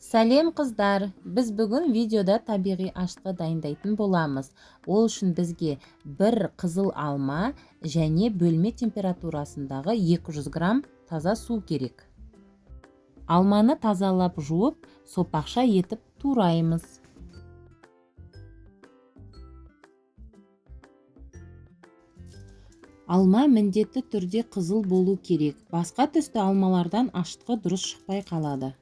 Сәлем қыздар, біз бүгін видеода табиғи ашытқы дайындайтын боламыз. Ол үшін бізге бір қызыл алма және бөлме температурасындағы 200 грамм таза су керек. Алманы тазалап жуып, сопақша етіп тураймыз. Алма міндетті түрде қызыл болу керек. Басқа түсті алмалардан ашытқы дұрыс шықпай қалады.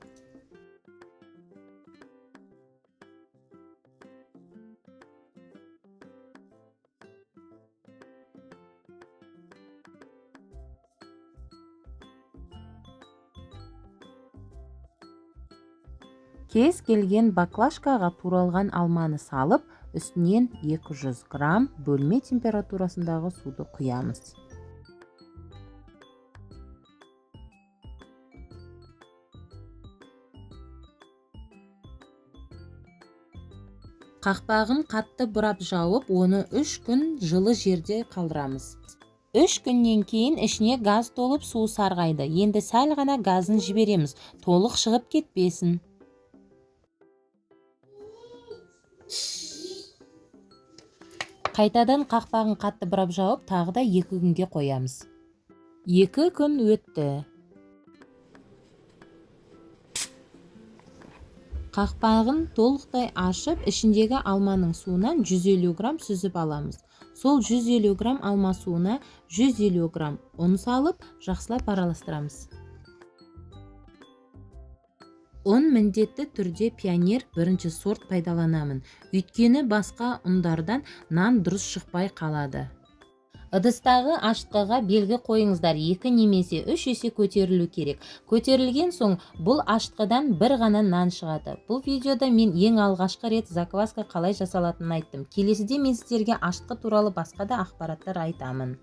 Кез келген баклажкаға туралған алманы салып, үстінен 200 грамм бөлме температурасындағы суды құямыз. Қақпағын қатты бұрап жауып, оны 3 күн жылы жерде қалдырамыз. 3 күннен кейін ішіне газ толып су сарғайды. Енді сәл ғана газын жібереміз, толық шығып кетпесін. Қайтадан қақпағын қатты бұрап жауып, тағы да 2 күнге қоямыз. 2 күн өтті. Қақпағын толықтай ашып, ішіндегі алманың суынан 150 грамм сүзіп аламыз. Сол 150 грамм алма суына 150 грамм ұн салып, жақсылап араластырамыз. Ұн міндетті түрде пионер бірінші сорт пайдаланамын. Өйткені басқа ұндардан нан дұрыс шықпай қалады. Ыдыстағы ашытқыға белгі қойыңыздар, 2 немесе 3 есе көтерілу керек. Көтерілген соң бұл ашытқыдан бір ғана нан шығады. Бұл видеода мен ең алғашқы рет закваска қалай жасалатынын айттым. Келесіде мен сіздерге ашытқы туралы басқа да ақпараттар айтамын.